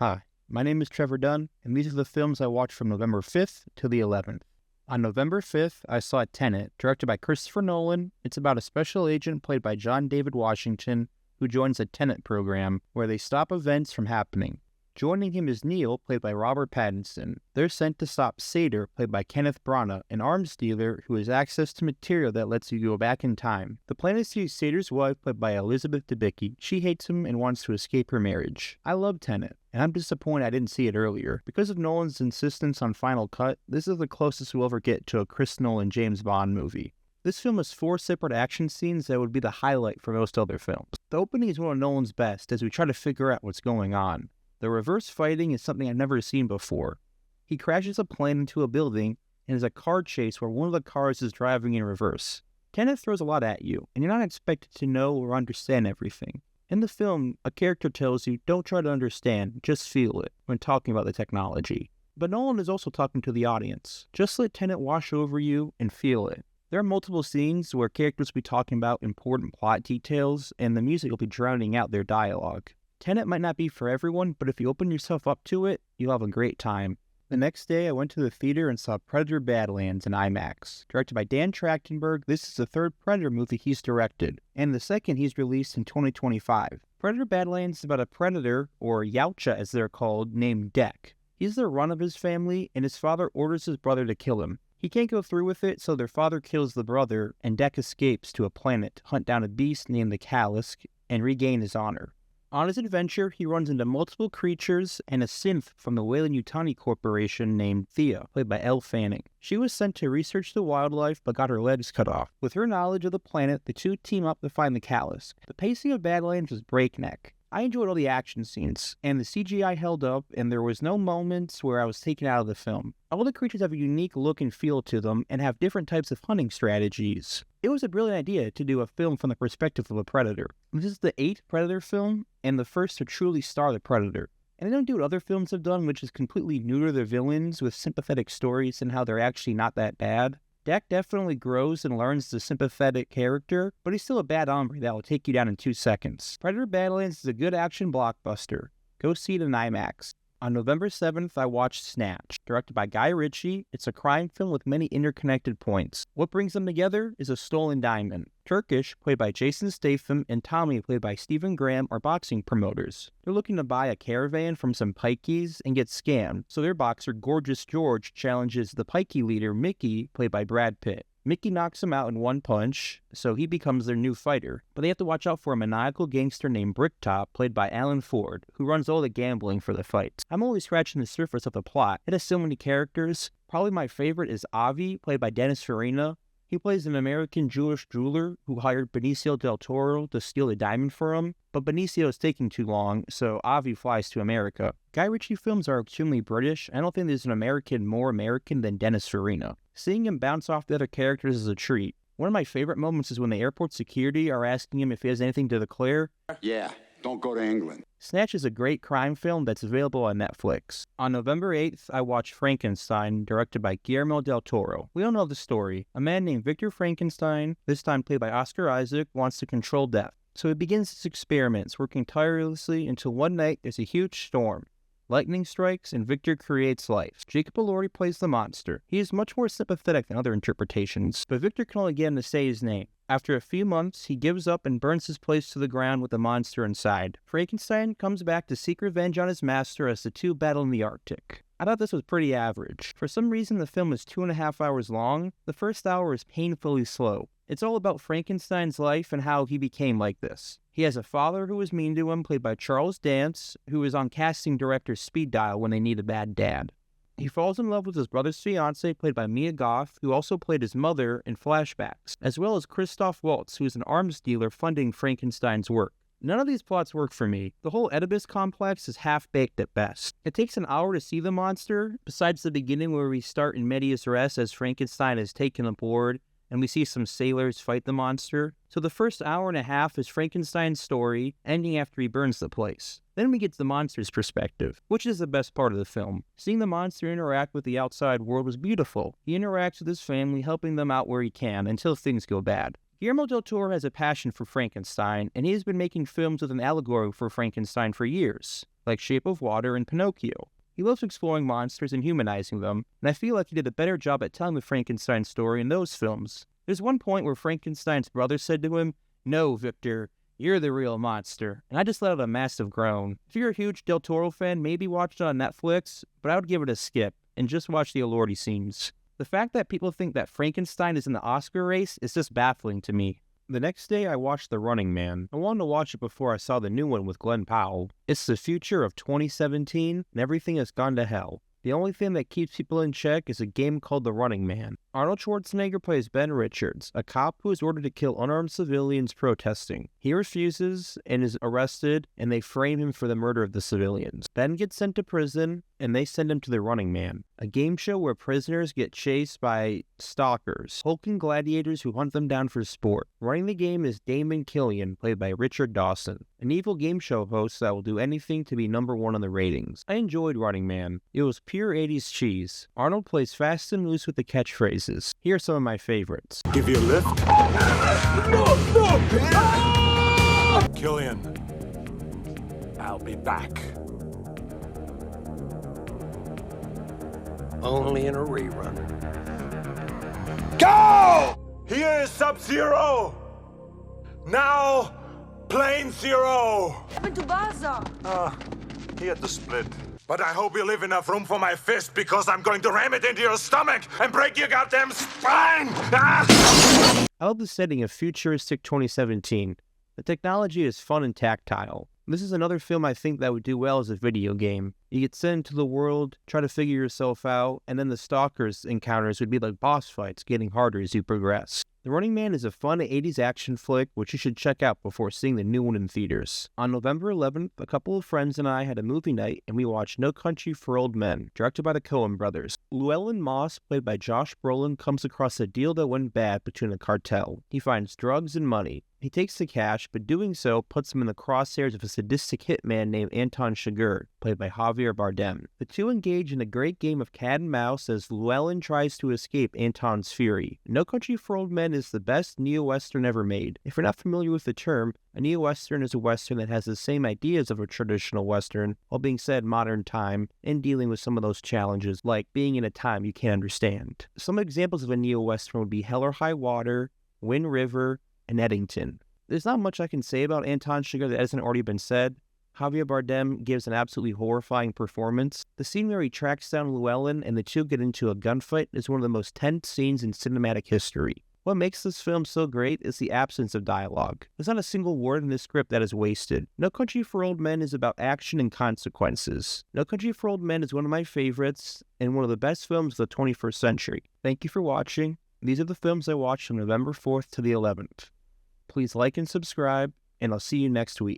Hi, my name is Trevor Dunn, and these are the films I watched from November 5th to the 11th. On November 5th, I saw Tenet, directed by Christopher Nolan. It's about a special agent played by John David Washington who joins a TENET program where they stop events from happening. Joining him is Neil, played by Robert Pattinson. They're sent to stop Sator, played by Kenneth Branagh, an arms dealer who has access to material that lets you go back in time. The plan is to use Sator's wife, played by Elizabeth Debicki. She hates him and wants to escape her marriage. I love Tenet, and I'm disappointed I didn't see it earlier. Because of Nolan's insistence on Final Cut, this is the closest we'll ever get to a Chris Nolan James Bond movie. This film has 4 separate action scenes that would be the highlight for most other films. The opening is one of Nolan's best as we try to figure out what's going on. The reverse fighting is something I've never seen before. He crashes a plane into a building and is a car chase where one of the cars is driving in reverse. Tenet throws a lot at you, and you're not expected to know or understand everything. In the film, a character tells you, don't try to understand, just feel it, when talking about the technology. But Nolan is also talking to the audience. Just let Tenet wash over you and feel it. There are multiple scenes where characters will be talking about important plot details, and the music will be drowning out their dialogue. Tenet might not be for everyone, but if you open yourself up to it, you'll have a great time. The next day, I went to the theater and saw Predator Badlands in IMAX. Directed by Dan Trachtenberg, this is the 3rd Predator movie he's directed, and the 2nd he's released in 2025. Predator Badlands is about a predator, or Yautja as they're called, named Dek. He's the run of his family, and his father orders his brother to kill him. He can't go through with it, so their father kills the brother, and Dek escapes to a planet to hunt down a beast named the Kalisk and regain his honor. On his adventure, he runs into multiple creatures and a synth from the Weyland-Yutani Corporation named Thea, played by Elle Fanning. She was sent to research the wildlife but got her legs cut off. With her knowledge of the planet, the two team up to find the Kalisk. The pacing of Badlands was breakneck. I enjoyed all the action scenes, and the CGI held up, and there was no moments where I was taken out of the film. All the creatures have a unique look and feel to them, and have different types of hunting strategies. It was a brilliant idea to do a film from the perspective of a predator. This is the 8th Predator film, and the first to truly star the predator. And they don't do what other films have done, which is completely neuter their villains with sympathetic stories and how they're actually not that bad. Dek definitely grows and learns the sympathetic character, but he's still a bad hombre that will take you down in 2 seconds. Predator Badlands is a good action blockbuster. Go see it in IMAX. On November 7th, I watched Snatch, directed by Guy Ritchie. It's a crime film with many interconnected points. What brings them together is a stolen diamond. Turkish, played by Jason Statham, and Tommy, played by Stephen Graham, are boxing promoters. They're looking to buy a caravan from some pikeys and get scammed, so their boxer, Gorgeous George, challenges the pikey leader, Mickey, played by Brad Pitt. Mickey knocks him out in one punch, so he becomes their new fighter. But they have to watch out for a maniacal gangster named Bricktop, played by Alan Ford, who runs all the gambling for the fights. I'm only scratching the surface of the plot. It has so many characters. Probably my favorite is Avi, played by Dennis Farina. He plays an American Jewish jeweler who hired Benicio del Toro to steal the diamond for him, but Benicio is taking too long, so Avi flies to America. Guy Ritchie films are extremely British. I don't think there's an American more American than Dennis Farina. Seeing him bounce off the other characters is a treat. One of my favorite moments is when the airport security are asking him if he has anything to declare. Yeah, don't go to England. Snatch is a great crime film that's available on Netflix. On November 8th, I watched Frankenstein, directed by Guillermo del Toro. We all know the story. A man named Victor Frankenstein, this time played by Oscar Isaac, wants to control death. So he begins his experiments, working tirelessly until one night there's a huge storm. Lightning strikes, and Victor creates life. Jacob Elordi plays the monster. He is much more sympathetic than other interpretations, but Victor can only get him to say his name. After a few months, he gives up and burns his place to the ground with the monster inside. Frankenstein comes back to seek revenge on his master as the two battle in the Arctic. I thought this was pretty average. For some reason, the film is 2.5 hours long. The first hour is painfully slow. It's all about Frankenstein's life and how he became like this. He has a father who was mean to him, played by Charles Dance, who is on casting director's speed dial when they need a bad dad. He falls in love with his brother's fiancée, played by Mia Goth, who also played his mother in flashbacks, as well as Christoph Waltz, who is an arms dealer funding Frankenstein's work. None of these plots work for me. The whole Oedipus complex is half-baked at best. It takes an hour to see the monster, besides the beginning where we start in medias res as Frankenstein is taken aboard, and we see some sailors fight the monster. So the first hour and a half is Frankenstein's story, ending after he burns the place. Then we get to the monster's perspective, which is the best part of the film. Seeing the monster interact with the outside world was beautiful. He interacts with his family, helping them out where he can, until things go bad. Guillermo del Toro has a passion for Frankenstein, and he has been making films with an allegory for Frankenstein for years. like Shape of Water and Pinocchio. He loves exploring monsters and humanizing them, and I feel like he did a better job at telling the Frankenstein story in those films. There's one point where Frankenstein's brother said to him, "No, Victor, you're the real monster," and I just let out a massive groan. If you're a huge Del Toro fan, maybe watch it on Netflix, but I would give it a skip and just watch the Elordi scenes. The fact that people think that Frankenstein is in the Oscar race is just baffling to me. The next day, I watched The Running Man. I wanted to watch it before I saw the new one with Glenn Powell. It's the future of 2017, and everything has gone to hell. The only thing that keeps people in check is a game called The Running Man. Arnold Schwarzenegger plays Ben Richards, a cop who is ordered to kill unarmed civilians protesting. He refuses and is arrested, and they frame him for the murder of the civilians. Ben gets sent to prison, and they send him to The Running Man, a game show where prisoners get chased by stalkers, hulking gladiators who hunt them down for sport. Running the game is Damon Killian, played by Richard Dawson, an evil game show host that will do anything to be #1 on the ratings. I enjoyed Running Man. It was pure 80s cheese. Arnold plays fast and loose with the catchphrases. Here are some of my favorites. Give you a lift? Killian, I'll be back. Only in a rerun. Go! Here is Sub-Zero. Now, Plane Zero. What happened to Baza? He had to split. But I hope you leave enough room for my fist, because I'm going to ram it into your stomach and break your goddamn spine! I love the setting of futuristic 2017. The technology is fun and tactile. This is another film I think that would do well as a video game. You get sent into the world, try to figure yourself out, and then the stalkers encounters would be like boss fights, getting harder as you progress. The Running Man is a fun 80s action flick, which you should check out before seeing the new one in theaters. On November 11th, a couple of friends and I had a movie night, and we watched No Country for Old Men, directed by the Coen brothers. Llewellyn Moss, played by Josh Brolin, comes across a deal that went bad between a cartel. He finds drugs and money. He takes the cash, but doing so puts him in the crosshairs of a sadistic hitman named Anton Chigurh, played by Javier Bardem. The two engage in a great game of cat and mouse as Llewellyn tries to escape Anton's fury. No Country for Old Men is the best neo-western ever made. If you're not familiar with the term, a neo-western is a western that has the same ideas of a traditional western, while being set in modern time and dealing with some of those challenges, like being in a time you can't understand. Some examples of a neo-western would be Hell or High Water, Wind River, and Eddington. There's not much I can say about Anton Chigurh that hasn't already been said. Javier Bardem gives an absolutely horrifying performance. The scene where he tracks down Llewellyn and the two get into a gunfight is one of the most tense scenes in cinematic history. What makes this film so great is the absence of dialogue. There's not a single word in this script that is wasted. No Country for Old Men is about action and consequences. No Country for Old Men is one of my favorites and one of the best films of the 21st century. Thank you for watching. These are the films I watched from November 4th to the 11th. Please like and subscribe, and I'll see you next week.